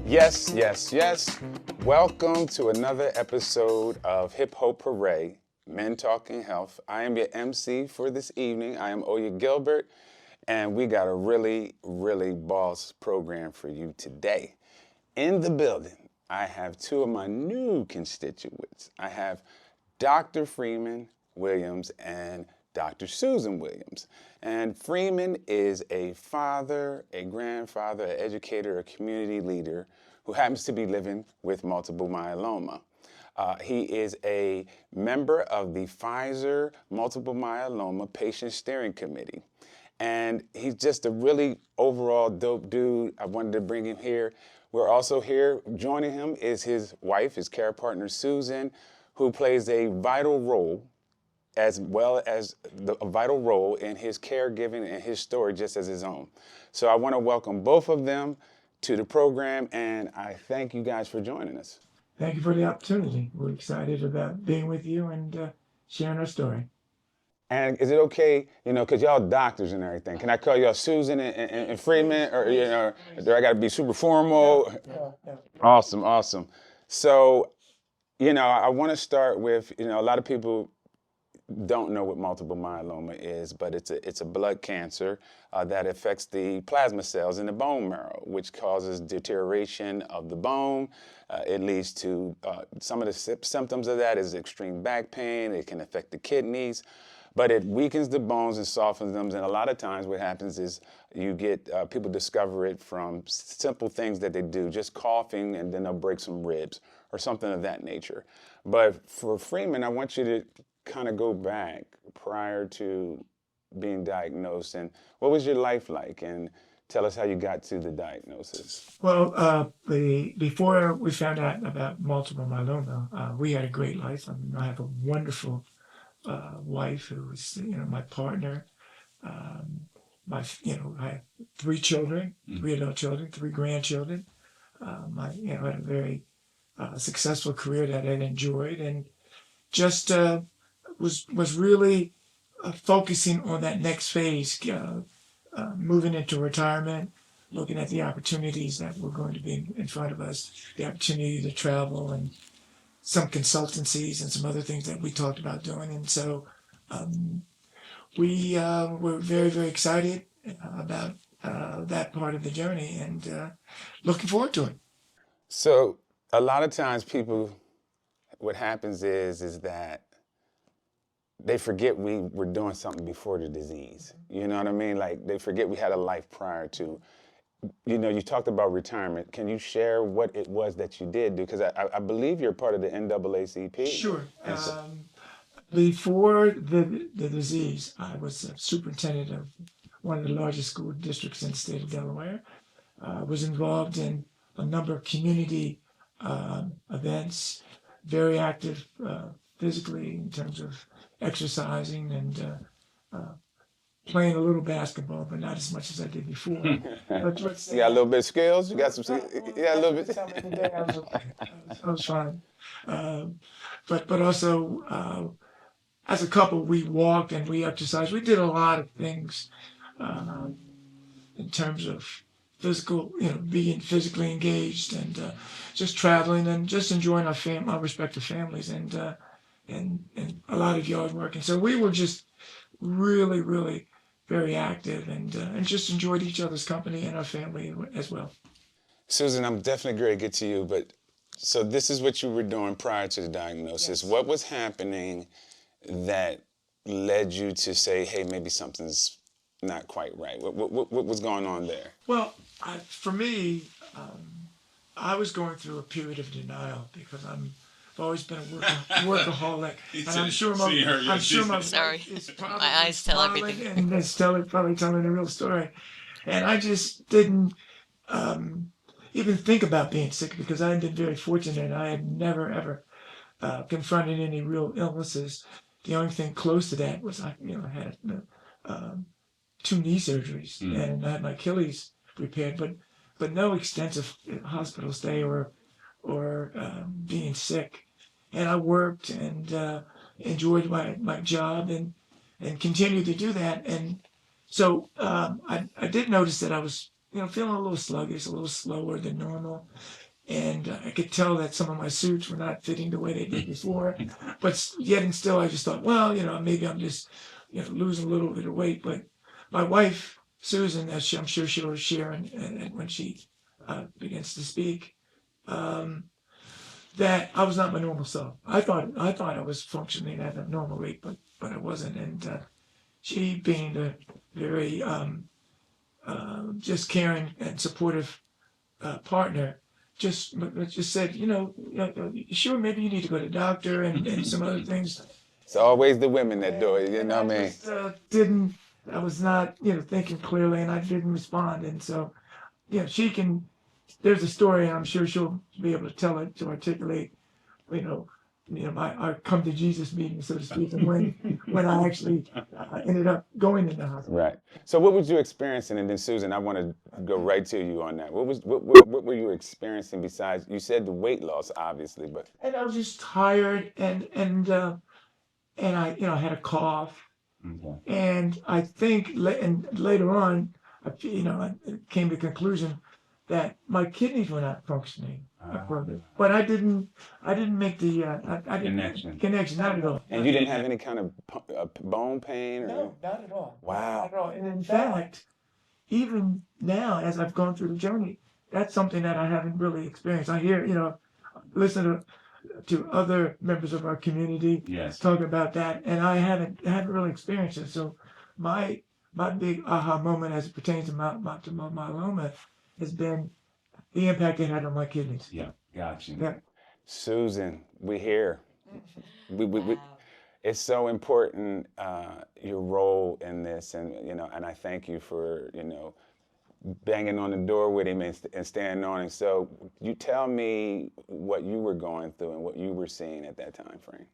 Yes, yes, yes. Welcome to another episode of Hip Hop Hooray, Men Talking Health. I am your MC for this evening. I am Oya Gilbert, and we got a really, really boss program for you today. In the building, I have two of my new constituents. I have Dr. Freeman Williams and Dr. Susan Williams. And Freeman is a father, a grandfather, an educator, a community leader who happens to be living with multiple myeloma. He is a member of the Pfizer Multiple Myeloma Patient Steering Committee. And he's just a really overall dope dude. I wanted to bring him here. We're also here, joining him is his wife, his care partner, Susan, who plays a vital role as well as a vital role in his caregiving and his story just as his own. So I want to welcome both of them to the program, and I thank you guys for joining us. Thank you for the opportunity. We're excited about being with you and sharing our story. And is it okay, because y'all doctors and everything, can I call y'all Susan and Freeman, or, do I got to be super formal? Yeah. Awesome. So, I want to start with, a lot of people don't know what multiple myeloma is, but it's a blood cancer that affects the plasma cells in the bone marrow, which causes deterioration of the bone. It leads to some of the symptoms of that is extreme back pain. It can affect the kidneys, but it weakens the bones and softens them. And a lot of times what happens is you get people discover it from simple things that they do, just coughing, and then they'll break some ribs or something of that nature. But for Freeman, I want you to kind of go back prior to being diagnosed, and what was your life like, and tell us how you got to the diagnosis. Well, before we found out about multiple myeloma, we had a great life. I have a wonderful wife who was, my partner. I have three children, three adult children, three grandchildren. I had a very successful career that I enjoyed, and just was really focusing on that next phase, moving into retirement, looking at the opportunities that were going to be in front of us, the opportunity to travel and some consultancies and some other things that we talked about doing. And so we were very, very excited about that part of the journey and looking forward to it. So a lot of times what happens is that they forget we were doing something before the disease. You know what I mean? Like, they forget we had a life prior to. You talked about retirement. Can you share what it was that you did do? Because I believe you're part of the NAACP. Sure. Before the disease, I was a superintendent of one of the largest school districts in the state of Delaware. Was involved in a number of community events, very active physically in terms of exercising and playing a little basketball, but not as much as I did before. But You got a little bit of skills? You got some? Yeah, a little bit. I was fine. But also, as a couple, we walked and we exercised. We did a lot of things in terms of physical, being physically engaged and just traveling and just enjoying our respective families and a lot of yard work. And so we were just really, really very active and just enjoyed each other's company and our family as well. Susan, I'm definitely going to get to you, but so this is what you were doing prior to the diagnosis. Yes. What was happening that led you to say, hey, maybe something's not quite right? What was going on there? Well, for me, I was going through a period of denial because I've always been a workaholic, and I'm sure my Sorry. wife is probably My eyes tell everything. and is probably telling the real story, and I just didn't even think about being sick because I had been very fortunate. I had never ever confronted any real illnesses. The only thing close to that was I had 2 knee surgeries and I had my Achilles repaired, but no extensive hospital stay or being sick. And I worked and enjoyed my job and continued to do that. And so I did notice that I was feeling a little sluggish, a little slower than normal. And I could tell that some of my suits were not fitting the way they did before. But yet and still, I just thought, well, maybe I'm just, losing a little bit of weight. But my wife, Susan, as I'm sure she'll share and when she begins to speak, um, that I was not my normal self. I thought I was functioning at a normal rate, but I wasn't. And she, being the very just caring and supportive partner, just said, sure, maybe you need to go to the doctor and some other things. It's always the women that do it, you know what I mean? Just didn't. I was not, thinking clearly, and I didn't respond. And so, she can. There's a story, and I'm sure she'll be able to tell it, to articulate, our come to Jesus meeting, so to speak, and when I actually ended up going in the hospital. Right. So what was you experiencing? And then Susan, I want to go right to you on that. What were you experiencing besides, you said the weight loss, obviously, but. And I was just tired, and I, had a cough. Okay. And I think, and later on, I came to the conclusion that my kidneys were not functioning further. But I didn't make the I didn't connection, not at all. And you didn't have any kind of bone pain? Or? No, not at all. Wow. Not at all. And in fact, even now, as I've gone through the journey, that's something that I haven't really experienced. I hear, listen to other members of our community talk about that, and I haven't really experienced it. So my big aha moment as it pertains to multiple myeloma has been the impact it had on my kidneys. Yeah, gotcha. Yeah. Susan, we here. We it's so important, your role in this, and and I thank you for banging on the door with him and standing on him. So you tell me what you were going through and what you were seeing at that time frame.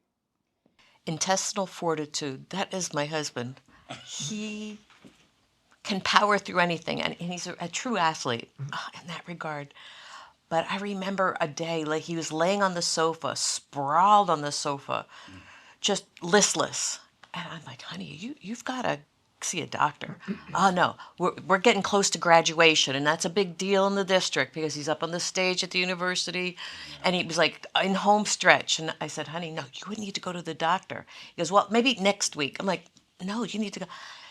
Intestinal fortitude. That is my husband. He can power through anything, and he's a true athlete in that regard. But I remember a day, like he was laying on the sofa, sprawled on the sofa, just listless. And I'm like, honey, you've got to see a doctor. Oh, no, we're getting close to graduation, and that's a big deal in the district because he's up on the stage at the university, and he was like in home stretch. And I said, honey, no, you wouldn't need to go to the doctor. He goes, well, maybe next week. I'm like, no, you need to go.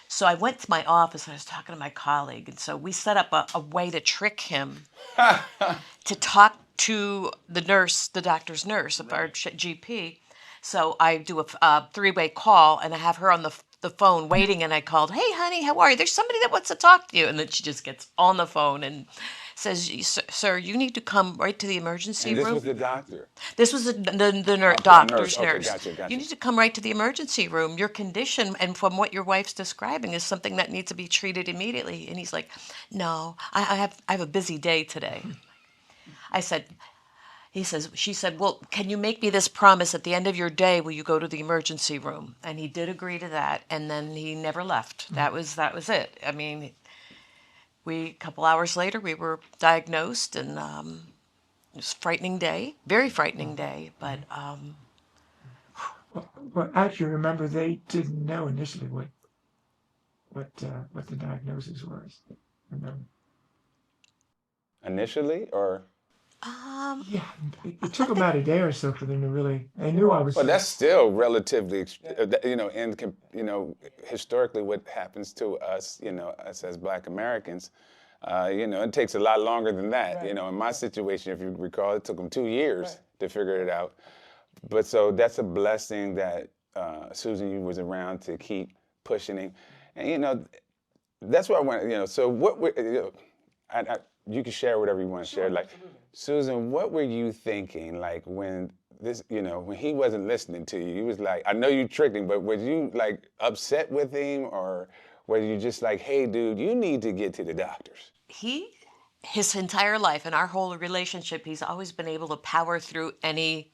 So I went to my office, and I was talking to my colleague, and so we set up a way to trick him to talk to the nurse, the doctor's nurse, our GP. So I do a three-way call, and I have her on the phone waiting, and I called, hey, honey, how are you? There's somebody that wants to talk to you. And then she just gets on the phone and says, sir, you need to come right to the emergency room. This was the doctor? This was the doctor's nurse. Okay, gotcha. You need to come right to the emergency room. Your condition, and from what your wife's describing, is something that needs to be treated immediately. And he's like, no, I have a busy day today. She said, well, can you make me this promise at the end of your day, will you go to the emergency room? And he did agree to that, and then he never left. That was it. I mean, a couple hours later, we were diagnosed, and it was a frightening day, very frightening day, but... Well, actually, remember, they didn't know initially what the diagnosis was. Remember? Initially, or? Yeah, it took about a day or so for them to really. They knew I was. Well, that's still relatively, historically, what happens to us, us as Black Americans, it takes a lot longer than that. Right. In my situation, if you recall, it took them 2 years to figure it out. But so that's a blessing that Susan, you was around to keep pushing him, and that's what I want. So what you can share whatever you want to share, like. Absolutely. Susan, what were you thinking, like, when this, when he wasn't listening to you? You was like, I know you tricked him, but were you, like, upset with him, or were you just like, hey, dude, you need to get to the doctors? His entire life and our whole relationship, he's always been able to power through any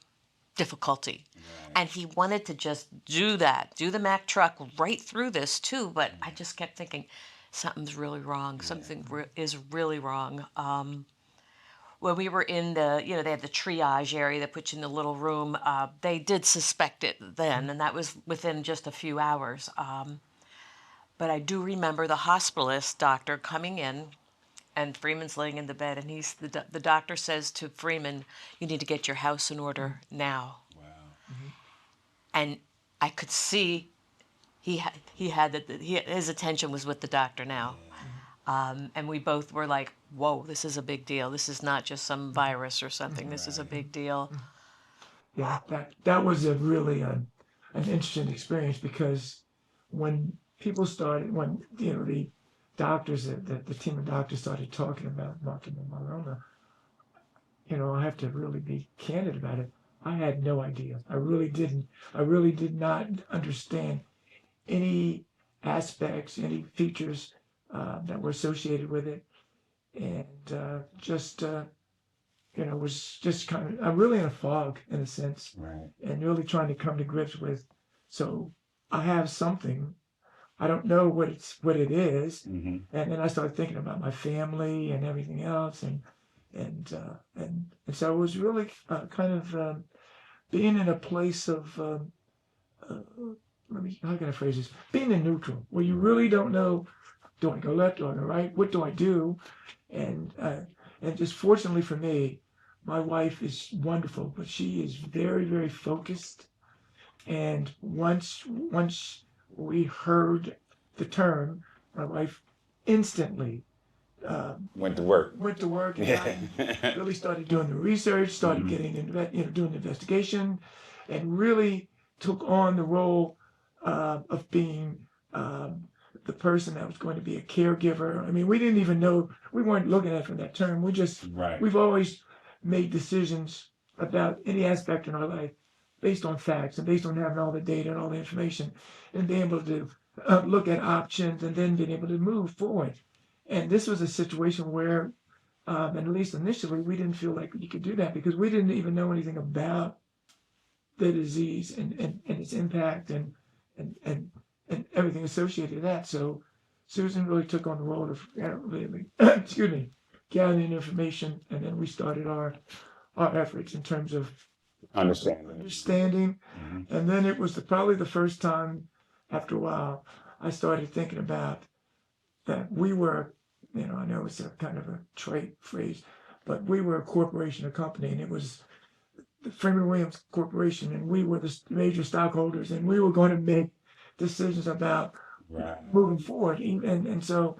difficulty. Right. And he wanted to just do the Mack truck right through this, too, but I just kept thinking, something's really wrong. Yeah. Something is really wrong. When we were in they had the triage area that puts you in the little room, they did suspect it then, and that was within just a few hours. But I do remember the hospitalist doctor coming in and Freeman's laying in the bed, and the doctor says to Freeman, "You need to get your house in order now." Wow. And I could see his attention was with the doctor now. And we both were like, "Whoa, this is a big deal. This is not just some virus or something. This is a big deal." Yeah, that was a really an interesting experience, because when people started, when the doctors, the team of doctors started talking about multiple myeloma, I have to really be candid about it. I had no idea. I really didn't. I really did not understand any aspects, any features that were associated with it, and was just kind of, I'm really in a fog in a sense, Right. and really trying to come to grips with. So I have something. I don't know what it is, Mm-hmm. and then I started thinking about my family and everything else, and so it was really kind of being in a place of how can I phrase this? Being in neutral, where you really don't know, do I go left, do I go right? What do I do? And just fortunately for me, my wife is wonderful, but she is very, very focused. And once we heard the term, my wife instantly Went to work. and Yeah. really started doing the research, started getting doing the investigation, and really took on the role of being the person that was going to be a caregiver. I mean, we didn't even know, we weren't looking at it from that term. Right. We've always made decisions about any aspect in our life based on facts and based on having all the data and all the information, and being able to look at options and then being able to move forward. And this was a situation where, and at least initially, we didn't feel like you could do that, because we didn't even know anything about the disease and its impact and everything associated with that. So Susan really took on the role of excuse me, gathering information, and then we started our efforts in terms of understanding. And then it was probably the first time after a while I started thinking about that we were, I know it's a kind of a trite phrase, but we were a corporation, a company, and it was the Freeman Williams Corporation, and we were the major stockholders, and we were going to make decisions about moving forward. And so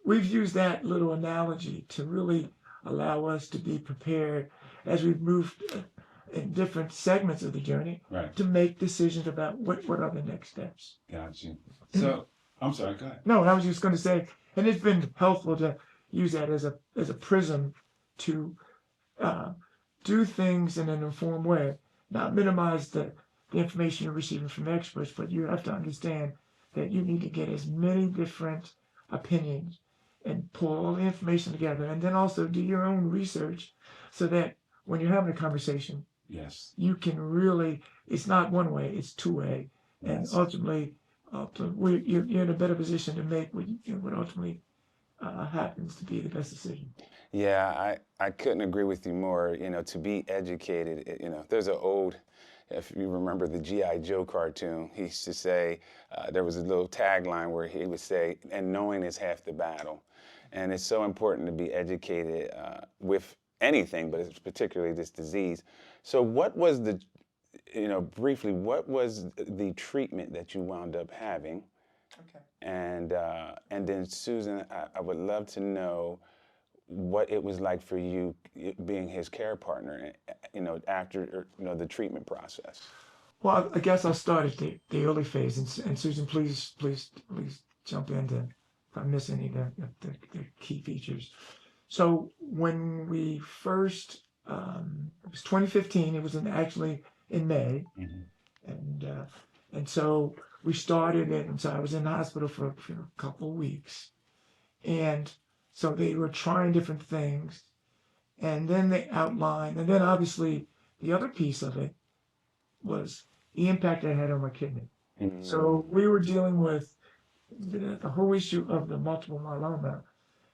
we've used that little analogy to really allow us to be prepared as we've moved in different segments of the journey to make decisions about what are the next steps. Gotcha. So, I'm sorry, go ahead. No, I was just going to say, and it's been helpful to use that as a prism to do things in an informed way, not minimize the information you're receiving from experts, but you have to understand that you need to get as many different opinions and pull all the information together, and then also do your own research so that when you're having a conversation, you can really, it's not one way, it's two-way, and ultimately you're in a better position to make what ultimately happens to be the best decision. Yeah, I couldn't agree with you more. To be educated, there's an old, if you remember the G.I. Joe cartoon, he used to say, there was a little tagline where he would say, and knowing is half the battle. And it's so important to be educated with anything, but it's particularly this disease. So what was briefly, what was the treatment that you wound up having? Okay. And then Susan, I would love to know what it was like for you being his care partner, after the treatment process. Well, I guess I'll start at the early phase, and Susan, please jump in if I miss any of the key features. So when we first, it was 2015. It was actually in May, and so we started it, and so I was in the hospital for a couple of weeks, and so they were trying different things, and then they outlined, and then obviously the other piece of it was the impact it had on my kidney. So we were dealing with the whole issue of the multiple myeloma,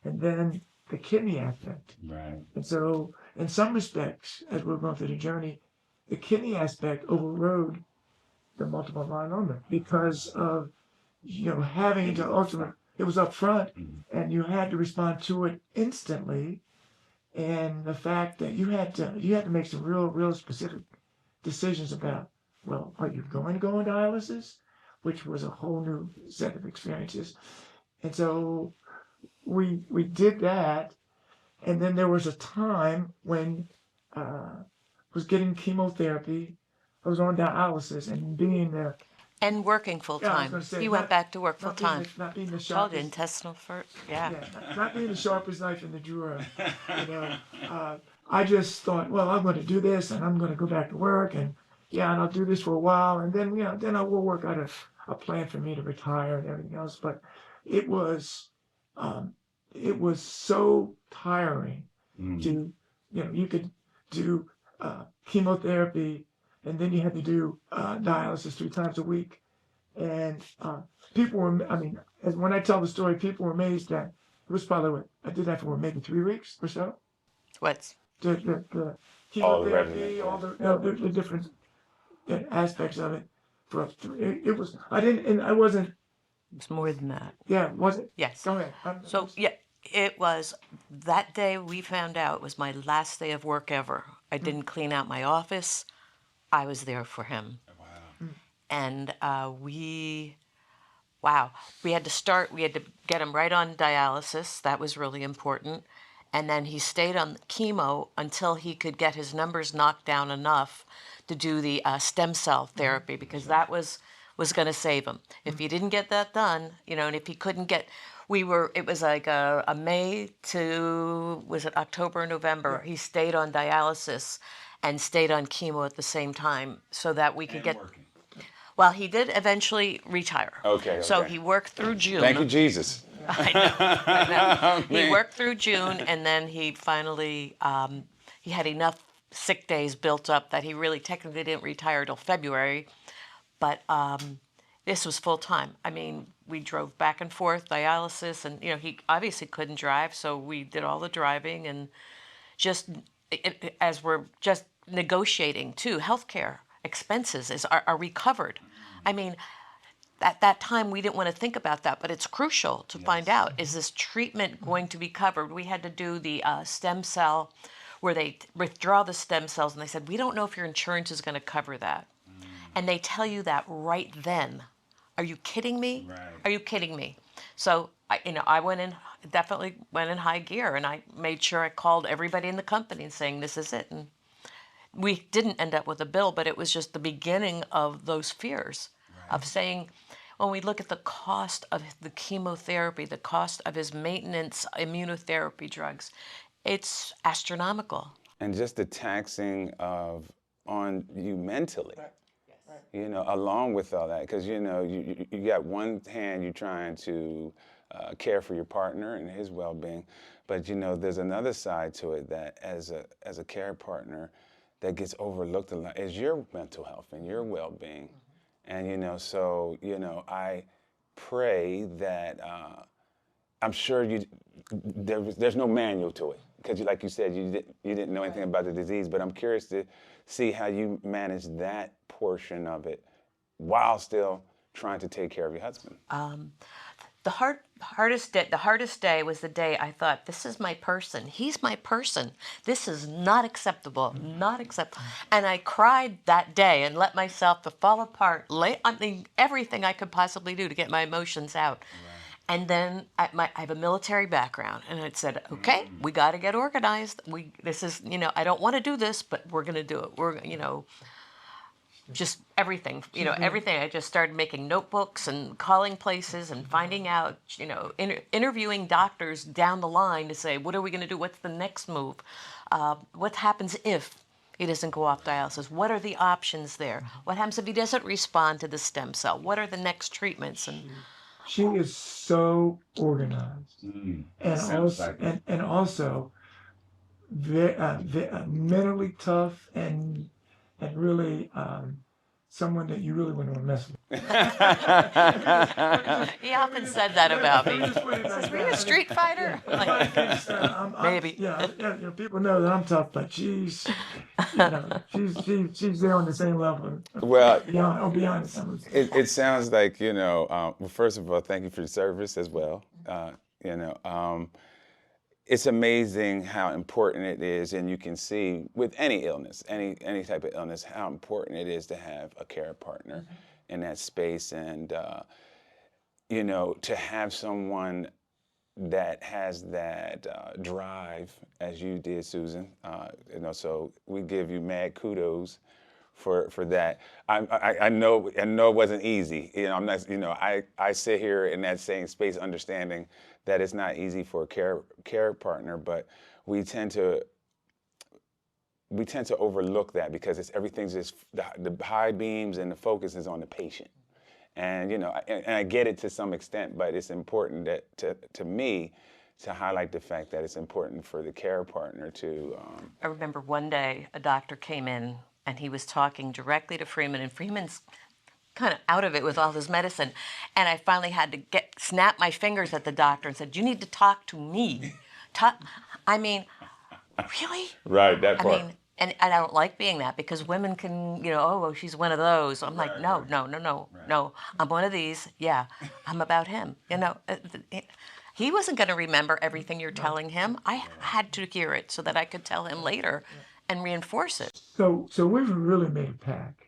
and then the kidney aspect. Right. And so in some respects, as we're going through the journey, the kidney aspect overrode the multiple myeloma because of having to ultimately it was up front, and you had to respond to it instantly. And the fact that you had to make some real specific decisions about, well, are you going to go on dialysis, which was a whole new set of experiences. And so we did that, and then there was a time when I was getting chemotherapy, I was on dialysis, and being the And working full yeah, I was time. going to say He went back to work full not being time. not being the Told you, sharpest intestinal for yeah. not being the sharpest knife in the drawer. You know, I just thought, well, I'm going to do this, and I'm going to go back to work, and and I'll do this for a while, and then then I will work out a plan for me to retire and everything else. But it was um, it was so tiring to you could do chemotherapy, and then you had to do dialysis 3 times a week, and people were, I mean, as when I tell the story, people were amazed that it was probably what I did that for maybe 3 weeks or so. What's The All the chemotherapy, regimen, all the different aspects of it. It was I didn't and I wasn't it's more than that. was it? Yes. Go ahead. So yeah, it was that day we found out it was my last day of work ever. I didn't clean out my office. I was there for him. Wow. And we had to get him right on dialysis. That was really important. And then he stayed on chemo until he could get his numbers knocked down enough to do the stem cell therapy, because that was going to save him. If he didn't get that done, and if he couldn't get, it was like a May to, was it October or November? He stayed on dialysis and stayed on chemo at the same time so that we could get. Working. Well, he did eventually retire. Okay. So he worked through June. Thank you, Jesus. I know. He worked through June, and then he finally, he had enough sick days built up that he really technically didn't retire till February. But this was full time. I mean, we drove back and forth, dialysis, and he obviously couldn't drive, so we did all the driving, and just as we're just negotiating too, healthcare expenses are we covered? I mean, at that time we didn't want to think about that, but it's crucial to find out, is this treatment going to be covered? We had to do the stem cell, where they withdraw the stem cells, and they said, we don't know if your insurance is going to cover that. And they tell you that right then. Are you kidding me? Right. Are you kidding me? So I definitely went in high gear, and I made sure I called everybody in the company and saying, this is it. And we didn't end up with a bill, but it was just the beginning of those fears of saying, when we look at the cost of the chemotherapy, the cost of his maintenance immunotherapy drugs, it's astronomical. And just the taxing on you mentally. Right. Along with all that, because you got one hand you're trying to care for your partner and his well-being, but there's another side to it that as a care partner that gets overlooked a lot is your mental health and your well-being. And so I pray that I'm sure there's no manual to it, because like you said, you didn't know anything about the disease, but I'm curious to see how you manage that portion of it while still trying to take care of your husband. The hardest day was the day I thought, this is my person. He's my person. This is not acceptable. Not acceptable. And I cried that day and let myself fall apart. Everything I could possibly do to get my emotions out. Right. And then I have a military background, and it said, okay, we got to get organized. This is, I don't want to do this, but we're going to do it. We're, just everything, everything. I just started making notebooks and calling places and finding out, interviewing doctors down the line to say, what are we going to do? What's the next move? What happens if he doesn't go off dialysis? What are the options there? What happens if he doesn't respond to the stem cell? What are the next treatments? And she is so organized, and also mentally tough and really someone that you really wouldn't want to mess with. He often said that about me. Let me just put it like Were you a that. street fighter? But Like, maybe. People know that I'm tough, but she's there on the same level. Well, Beyond some of it. it sounds like, well, first of all, thank you for the service as well. It's amazing how important it is, and you can see with any illness, any type of illness, how important it is to have a care partner in that space, and to have someone that has that drive, as you did, Susan. So we give you mad kudos for that. I know it wasn't easy. I'm not. I sit here in that same space, understanding that it's not easy for a care partner, but we tend to overlook that because everything's just the high beams and the focus is on the patient. And and I get it to some extent, but it's important that to me to highlight the fact that it's important for the care partner to. I remember one day a doctor came in and he was talking directly to Freeman, and Freeman's kind of out of it with all his medicine, and I finally had to snap my fingers at the doctor and said, "You need to talk to me." I mean, really? Right, that part. I mean, and I don't like being that because women can, oh, well, she's one of those. I'm like, no. I'm one of these. Yeah, I'm about him. He wasn't going to remember everything you're telling him. I had to hear it so that I could tell him later and reinforce it. So we've really made a pact,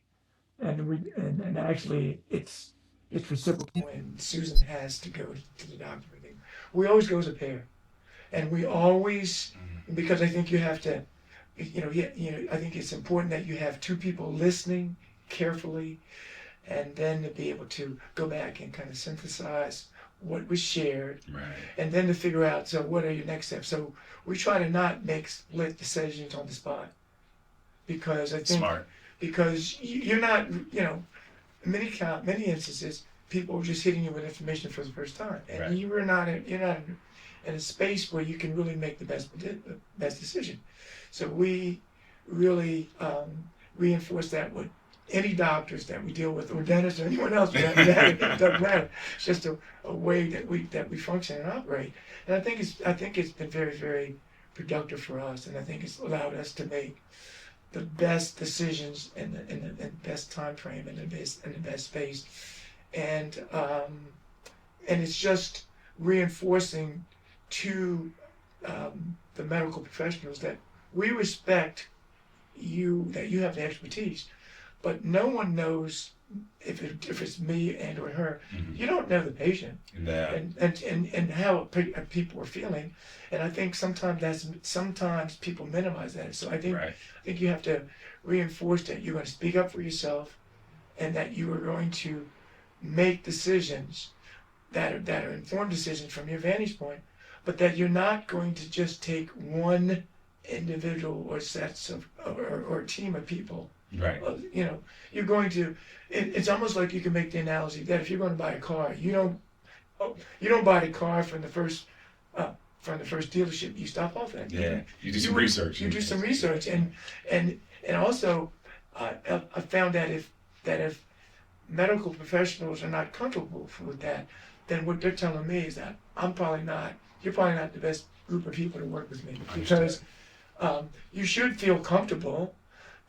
and actually it's reciprocal when Susan has to go to the doctor. We always go as a pair, and we always, because I think you have to. I think it's important that you have two people listening carefully, and then to be able to go back and kind of synthesize what was shared, and then to figure out, so what are your next steps? So we try to not make split decisions on the spot, because I think because you're not, many instances people are just hitting you with information for the first time, and you're not in a space where you can really make the best decision. So we really reinforce that with any doctors that we deal with, or dentists, or anyone else. It doesn't matter. It's just a way that we function and operate. And I think it's been very, very productive for us, and I think it's allowed us to make the best decisions in the best time frame and the best space. And it's just reinforcing to the medical professionals that we respect you, that you have the expertise, but no one knows if it's me and or her. You don't know the patient and how people are feeling, and I think sometimes people minimize that. So I think you have to reinforce that you're going to speak up for yourself, and that you are going to make decisions that are informed decisions from your vantage point, but that you're not going to just take one individual or sets of or a team of people. You're going to. It's almost like you can make the analogy that if you're going to buy a car, you don't buy the car from the first dealership you stop off at. You do some research. You do some research, and also I found that if medical professionals are not comfortable with that, then what they're telling me is that you're probably not the best group of people to work with me, because you should feel comfortable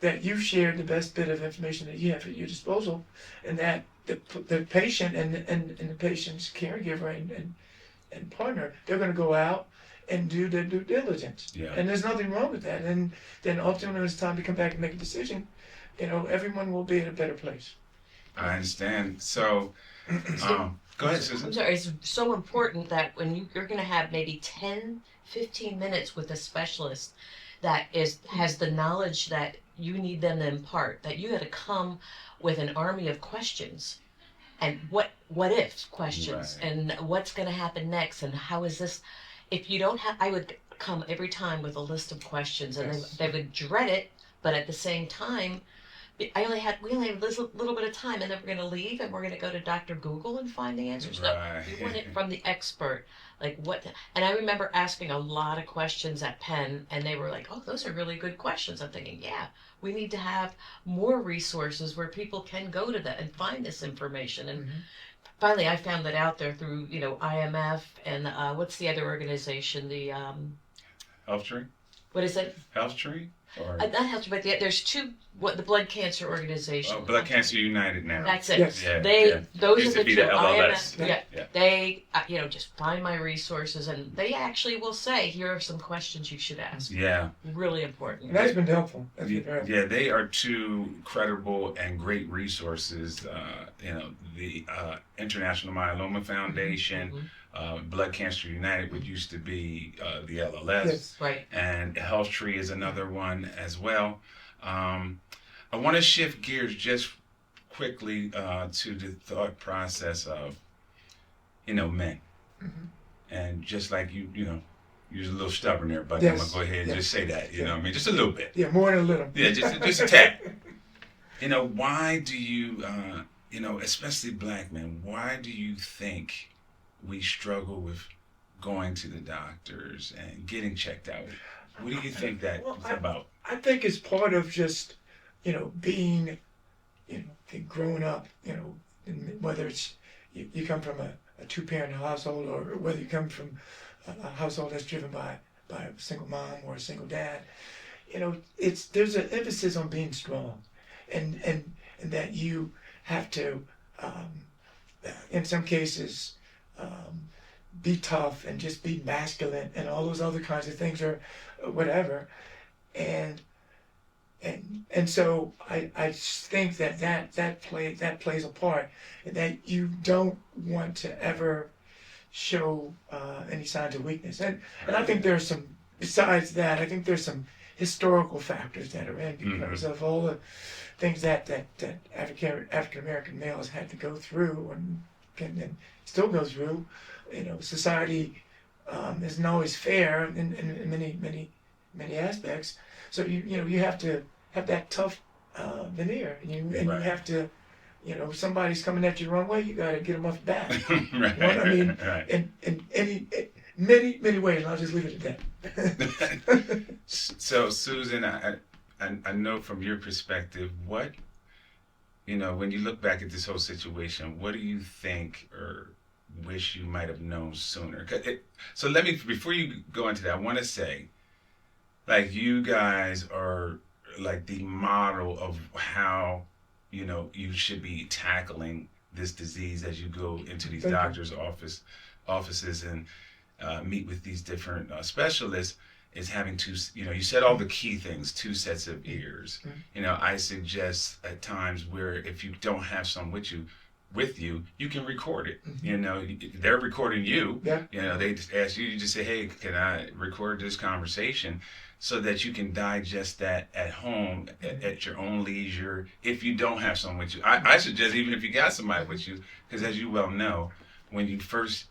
that you've shared the best bit of information that you have at your disposal, and that the patient and the patient's caregiver and partner, they're going to go out and do their due diligence. And there's nothing wrong with that. And then ultimately, when it's time to come back and make a decision, everyone will be in a better place. I understand. So, go ahead, Susan. I'm sorry. It's so important that when you're going to have maybe 10, 15 minutes with a specialist that has the knowledge that you need them to impart, that you got to come with an army of questions and what if questions, and what's going to happen next, and how is this. If you don't have, I would come every time with a list of questions, and they would dread it, but at the same time, we only had a little bit of time, and then we're going to leave, and we're going to go to Dr. Google and find the answers. No, Right. we want it from the expert. Like what? And I remember asking a lot of questions at Penn, and they were like, "Oh, those are really good questions." I'm thinking, yeah, we need to have more resources where people can go to that and find this information. And finally, I found that out there through IMF and what's the other organization? The Health Tree? what is it? Health Tree? Or Not Health, but there's two. What the Blood Cancer Organization? Blood Cancer United now. That's it. Yes. Yeah, Those Used are to the be two. the LLS. Yeah. They just find my resources, and they actually will say, here are some questions you should ask. Yeah. Really important. And that's been helpful. That's been very helpful. Yeah, they are two credible and great resources. The International Myeloma Foundation, Blood Cancer United, which used to be the LLS, Yes. Right. and Health Tree is another one as well. I want to shift gears just quickly to the thought process of, men. And just like you're a little stubborn there, but I'm Yes. going to go ahead and Yes. just say that, you know what I mean? Just a little bit. Yeah, more than a little. Yeah, just a tad. Why do you, especially black men, why do you think we struggle with going to the doctors and getting checked out? What do you think that's about? I think it's part of just, being, growing up, and whether it's you come from a two-parent household or whether you come from a household that's driven by a single mom or a single dad, there's an emphasis on being strong, and that you have to, in some cases, be tough and just be masculine and all those other kinds of things or whatever, and so I think that plays a part, and that you don't want to ever show any signs of weakness, and I think there's some, besides that, I think there's some historical factors that are in because of all the things that African American males had to go through and still go through. Society isn't always fair in many aspects. So you have to have that tough veneer, and you have to, if somebody's coming at you the wrong way, you got to get them off the bat. Right. I mean, Right. in many ways. And I'll just leave it at that. So, Susan, I know from your perspective, what, when you look back at this whole situation, what do you think or wish you might have known sooner? So let me, before you go into that, I want to say, like, you guys are like the model of how, you should be tackling this disease as you go into these doctors' offices and meet with these different specialists, is having two, you said all the key things, 2 sets of ears. I suggest at times where if you don't have some with you, you can record it. They're recording you. Yeah. They just ask you just say, hey, can I record this conversation, so that you can digest that at home at your own leisure if you don't have someone with you. I suggest even if you got somebody with you, because as you well know, when you first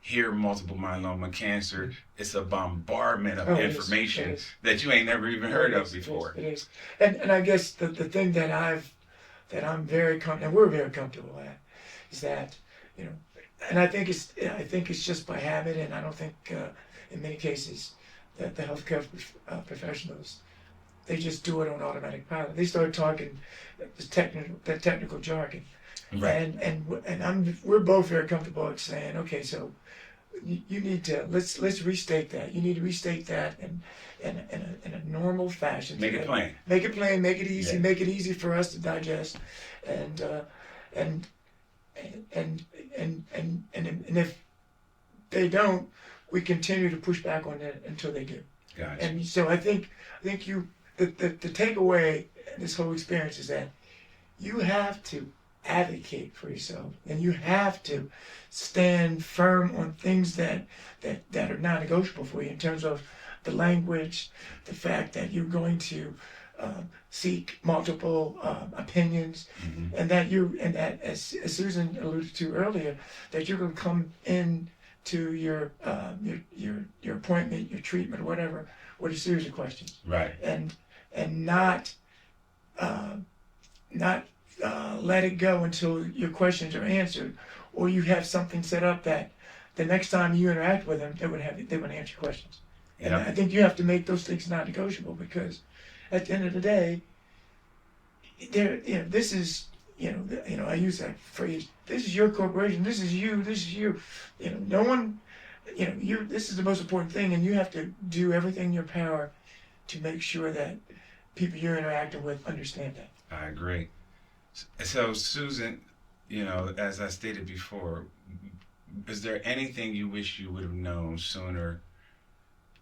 hear multiple myeloma cancer, it's a bombardment of information it is. that you ain't never even heard of before. It is. And I guess the thing that I'm very comfortable, and we're very comfortable at, is that, and I think it's just by habit, and I don't think in many cases that the healthcare professionals, they just do it on automatic pilot. They start talking the technical jargon, Right. and we're both very comfortable at saying, okay, so you need to let's restate that. You need to restate that in a normal fashion. Make it plain. Make it plain. Make it easy. Yeah. Make it easy for us to digest, and if they don't, we continue to push back on that until they do. Gotcha. And so I think the takeaway in this whole experience is that you have to advocate for yourself, and you have to stand firm on things that are non-negotiable for you in terms of the language, the fact that you're going to seek multiple opinions, and that as Susan alluded to earlier, that you're going to come in to your appointment, your treatment, whatever, with a series of questions, Right. and not not let it go until your questions are answered, or you have something set up that the next time you interact with them, they would answer your questions. And Yep. I think you have to make those things non-negotiable, because at the end of the day, this is, I use that phrase, this is your corporation, this is you, no one, this is the most important thing, and you have to do everything in your power to make sure that people you're interacting with understand that. I agree. So, Susan, as I stated before, is there anything you wish you would have known sooner,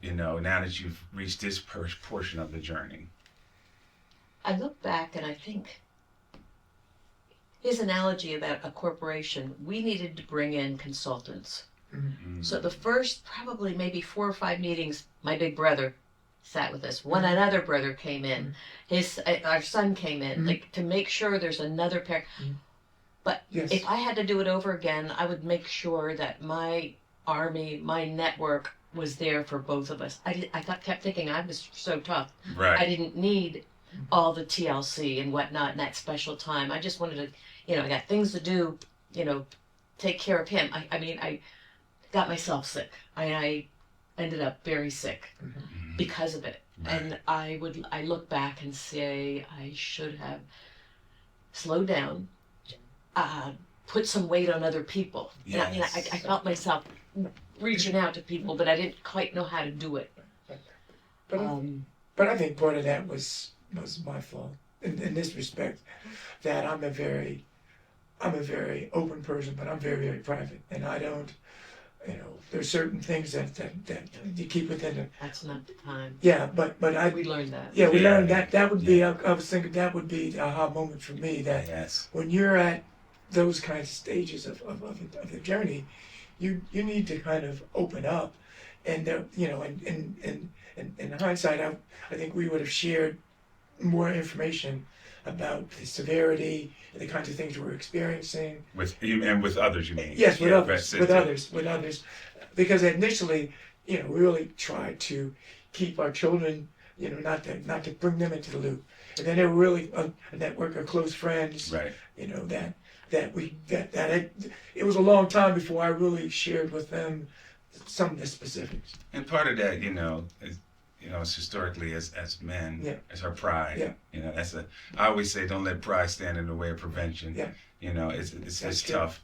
now that you've reached this portion of the journey? I look back and I think his analogy about a corporation, we needed to bring in consultants. Mm-hmm. So the first probably maybe 4 or 5 meetings, my big brother sat with us. Another brother came in. Our son came in, like to make sure there's another pair. But Yes. if I had to do it over again, I would make sure that my army, my network was there for both of us. I kept thinking I was so tough. Right. I didn't need all the TLC and whatnot in that special time. I just wanted to, I got things to do, take care of him. I got myself sick. I ended up very sick because of it. Right. And I look back and say I should have slowed down, put some weight on other people. Yes. And I felt myself reaching out to people, but I didn't quite know how to do it. But I think part of that was my fault in this respect, that I'm a very open person, but I'm very, very private, and I don't, there's certain things that you keep within the. That's not the time. Yeah, but We learned that. Yeah, we Yeah. learned that. That would be. I was thinking that would be the aha moment for me. That Yes. when you're at those kinds of stages of the journey, you need to kind of open up, and in hindsight, I think we would have shared more information about the severity and the kinds of things we're experiencing. With you and with others, you mean? Yes, with Yeah, others, right, with others, because initially, we really tried to keep our children, not to bring them into the loop, and then they were really a network of close friends. Right. It was a long time before I really shared with them some of the specifics. And part of that, is, historically as men, Yeah. as our pride. Yeah. I always say, don't let pride stand in the way of prevention. Yeah. It's true. tough.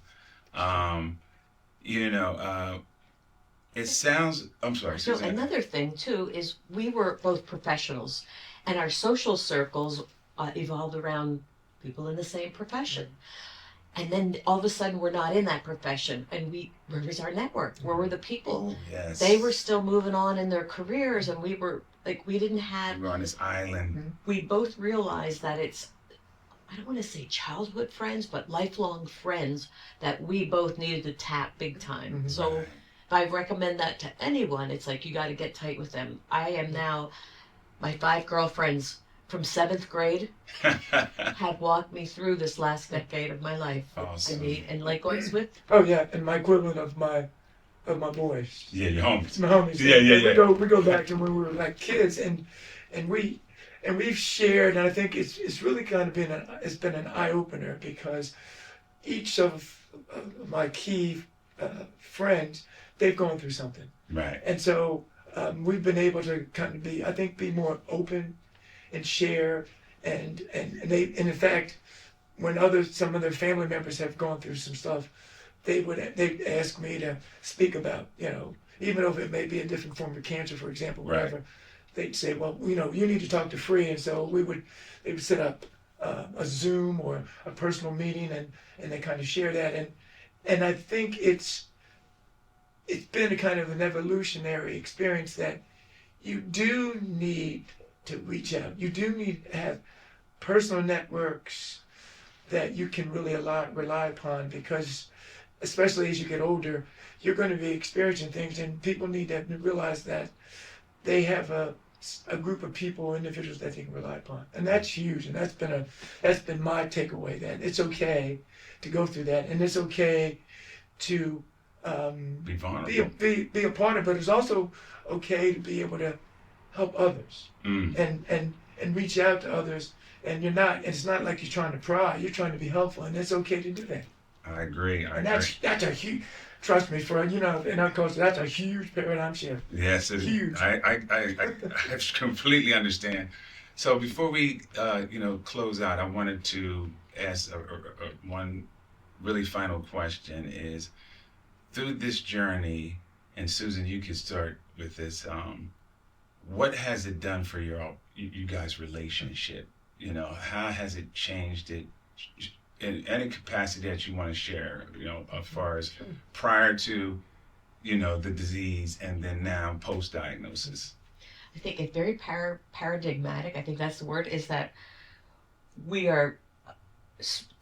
It sounds. I'm sorry, So Susan. another thing too is we were both professionals, and our social circles evolved around people in the same profession. And then all of a sudden we're not in that profession, and where was our network? Where were the people? Yes. They were still moving on in their careers, and we were like, we didn't have. We were on this island. We both realized that it's, I don't want to say childhood friends, but lifelong friends that we both needed to tap big time. So Right. if I recommend that to anyone, it's like you got to get tight with them. I am now, my 5 girlfriends from 7th grade have walked me through this last decade of my life. Awesome. And likewise with Oh yeah, and my equivalent of my boys. Yeah, your homies. It's my homies. Yeah. We go back to when we were like kids, and we've shared, and I think it's really kind of been an eye opener, because each of my key friends, they've gone through something, Right. and so we've been able to kind of be more open and share, and in fact, when some of their family members have gone through some stuff, they'd ask me to speak about, even though it may be a different form of cancer, for example, whatever. Right. They'd say, well, you need to talk to Free, and so they would set up a Zoom or a personal meeting, and they kind of share that, and I think it's been a kind of an evolutionary experience that you do need to reach out. You do need to have personal networks that you can really rely upon, because especially as you get older, you're going to be experiencing things, and people need to realize that they have a group of people, individuals that they can rely upon, and that's huge. And that's been my takeaway, that it's okay to go through that, and it's okay to Be vulnerable. be a part of it. But it's also okay to be able to help others, Mm. and and reach out to others. And it's not like you're trying to pry, you're trying to be helpful, and it's okay to do that. I agree. And that's a huge, trust me, in our culture, that's a huge paradigm shift. Yes, huge. I completely understand. So before we, close out, I wanted to ask one really final question is, through this journey, and Susan, you could start with this, what has it done for you guys' relationship? How has it changed it in any capacity that you want to share, as far as prior to, the disease and then now post-diagnosis? I think it's very paradigmatic. I think that's the word, is that we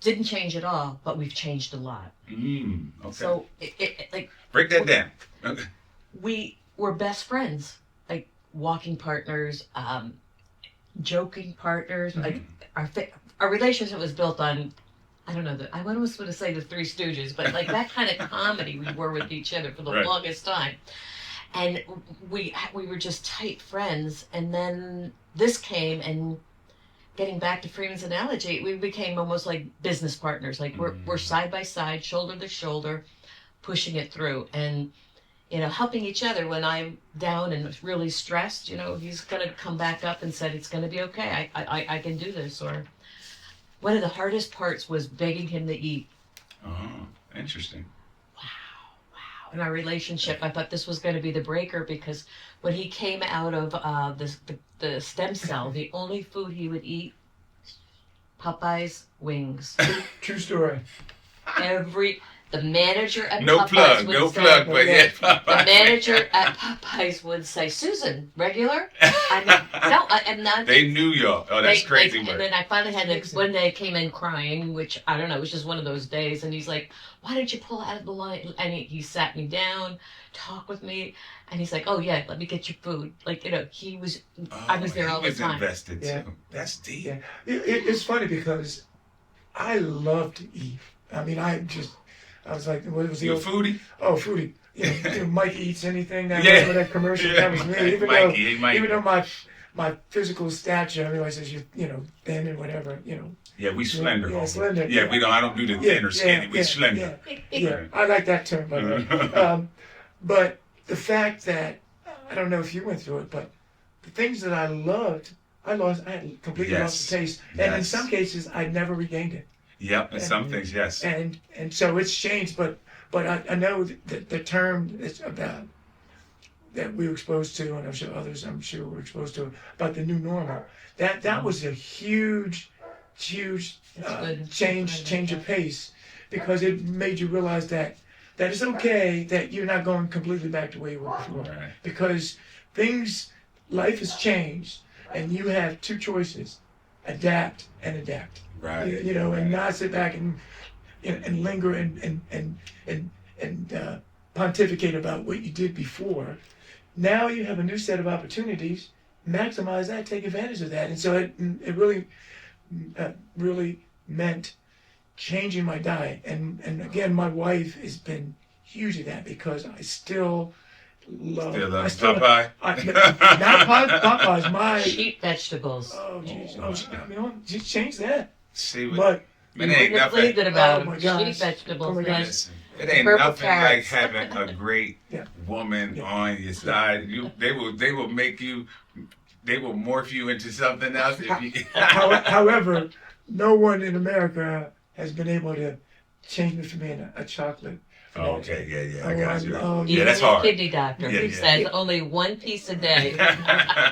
didn't change at all, but we've changed a lot. Okay. So break that down. Okay. We were best friends, like walking partners, joking partners. Like our relationship was built on, I don't know, I almost want to say the Three Stooges, but like that kind of comedy we were with each other for the longest time. And we were just tight friends. And then this came, and getting back to Freeman's analogy, we became almost like business partners. Like we're side by side, shoulder to shoulder, pushing it through, and helping each other when I'm down and really stressed. He's gonna come back up and said, "It's gonna be okay. I can do this." Or one of the hardest parts was begging him to eat. Oh, interesting. In our relationship, I thought this was going to be the breaker, because when he came out of the stem cell, the only food he would eat, POPEYES wings. True story. The manager at no POPEYES the manager at POPEYES would say, "Susan, regular?" I mean, no, I'm not. They knew y'all. Oh, that's crazy. And then I finally had one day I came in crying, which I don't know, it was just one of those days. And he's like, "Why don't you pull out of the line?" And he sat me down, talked with me, and he's like, "Oh yeah, let me get your food." Like, he was, I was there all the time. He was invested too. That's deep. Yeah. It's funny because I love to eat. I mean, I was like, what was the old foodie? Oh, foodie. Mike eats anything. That commercial. That was me. Even though my physical stature, everybody says you're thin and whatever. Yeah, we slender. Yeah, slender. Yeah, we don't. I don't do the thin or skinny. We slender. Yeah, I like that term, by the way. But the fact that I don't know if you went through it, but the things that I loved, I had completely lost the taste, and in some cases, I never regained it. Yep, in some things, yes. And so it's changed, but I know that the term is about that we were exposed to, and I'm sure others were exposed to, about the new normal. That was a huge change of pace, because it made you realize that it's okay that you're not going completely back to where you were before, because life has changed, and you have two choices: adapt and adapt. Right. And not sit back and linger and pontificate about what you did before. Now you have a new set of opportunities. Maximize that. Take advantage of that. And so it really meant changing my diet. And again, my wife has been huge at that, because I still love Popeye. Not Popeyes. My sheep vegetables. Oh, jeez. She changed that. See, but it ain't nothing. Believe it about my them. gosh. Sheep vegetables. Oh my gosh. It ain't Purple nothing carrots. like having a great woman on your side. They will make you. They will morph you into something else. However, no one in America has been able to change me from being a chocolate. Oh, okay, yeah, I got you. Even that's hard. The kidney doctor, he says only one piece a day.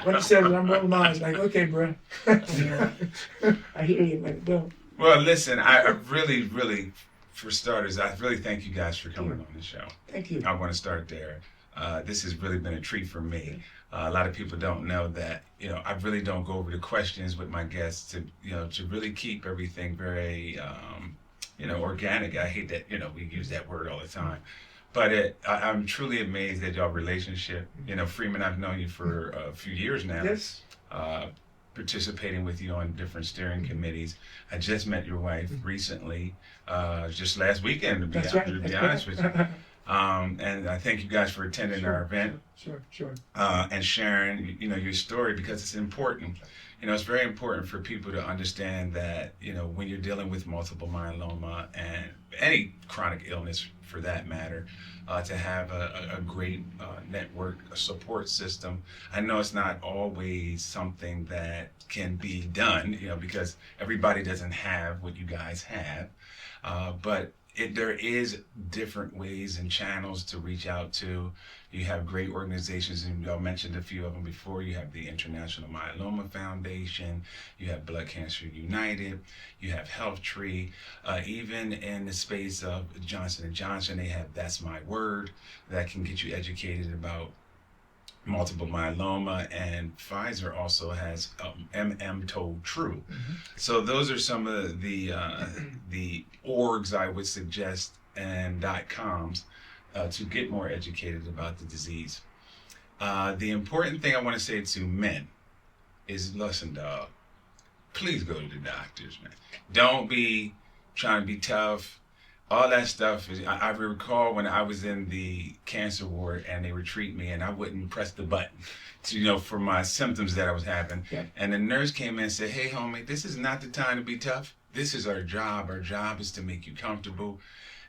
When he says I'm rolling eyes, like, okay, bro. I hear you, but don't. Well, listen, I really, for starters, I really thank you guys for coming on the show. Thank you. I want to start there. This has really been a treat for me. A lot of people don't know that, I really don't go over the questions with my guests to really keep everything very, organic. I hate that, we use that word all the time. But I'm truly amazed at your relationship. Freeman, I've known you for a few years now. Yes. Participating with you on different steering committees. I just met your wife recently, just last weekend, to be honest with you. And I thank you guys for attending our event. Sure. And sharing, your story, because it's important. it's very important for people to understand that, when you're dealing with multiple myeloma and any chronic illness for that matter, to have a great network, a support system. I know it's not always something that can be done, because everybody doesn't have what you guys have, but there is different ways and channels to reach out to. You have great organizations, and y'all mentioned a few of them before. You have the International Myeloma Foundation, you have Blood Cancer United, you have HealthTree. Even in the space of Johnson & Johnson, they have That's My Word, that can get you educated about multiple myeloma, and Pfizer also has Told True. So those are some of the orgs I would suggest and .coms to get more educated about the disease. The important thing I want to say to men is, listen, dog, please go to the doctors, man. Don't be trying to be tough. All that stuff is, I recall when I was in the cancer ward and they would treat me and I wouldn't press the button to, for my symptoms that I was having. Yeah. And the nurse came in and said, hey, homie, this is not the time to be tough. This is our job. Our job is to make you comfortable.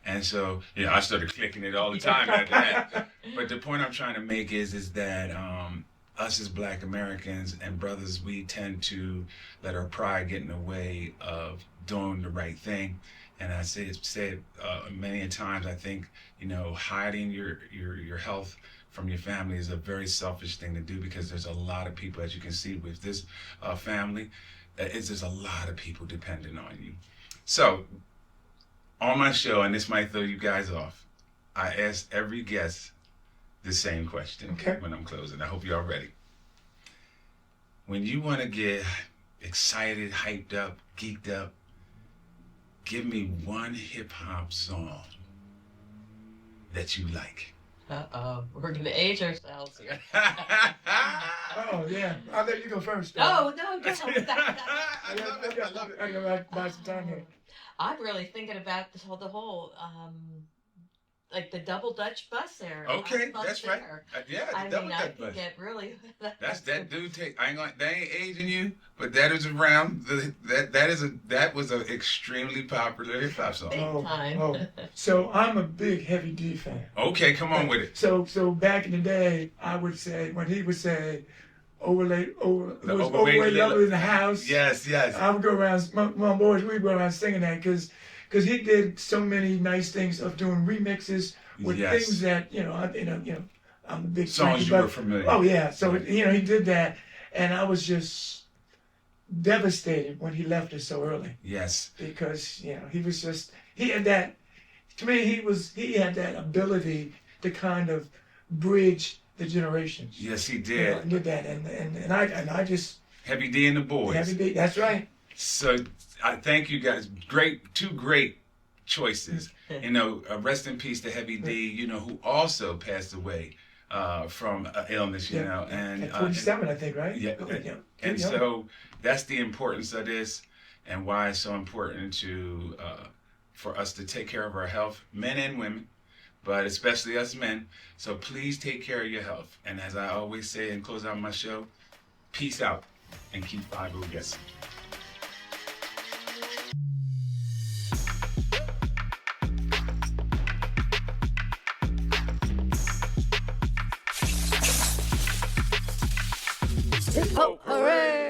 And so, I started clicking it all the time after that. But the point I'm trying to make is that us as Black Americans and brothers, we tend to let our pride get in the way of doing the right thing. And I say many a times, I think, hiding your health from your family is a very selfish thing to do, because there's a lot of people, as you can see with this family, there's a lot of people dependent on you. So on my show, and this might throw you guys off, I ask every guest the same question when I'm closing. I hope you're all ready. When you want to get excited, hyped up, geeked up, give me one hip-hop song that you like. We're going to age ourselves here. Oh, yeah. I'll let you go first. No, go. I love it. I gotta buy some time here. I'm really thinking about the whole like the double Dutch bus there. Okay, that's right. Yeah, the double Dutch bus. Get really. That's that dude. They ain't aging you, but that is around. That was an extremely popular hip hop song. Big time. So I'm a big Heavy D fan. Okay, come on with it. So back in the day, I would say, when he would say, overweight lover in the house. Yes. I would go around. My boys, we'd go around singing that because he did so many nice things of doing remixes with things that I'm a big songs you were familiar. Oh yeah, so he did that, and I was just devastated when he left us so early. Yes, because he had that. To me, he had that ability to kind of bridge the generations. Yes, he did. He did that, and I just Heavy D and the Boys. Heavy D, that's right. So I thank you guys. Two great choices. Rest in peace to Heavy D. Who also passed away from illness. And at 47, I think, right? Yeah. And so that's the importance of this, and why it's so important for us to take care of our health, men and women, but especially us men. So please take care of your health. And as I always say and close out my show, peace out and keep 5 guessing. Hip hop hooray!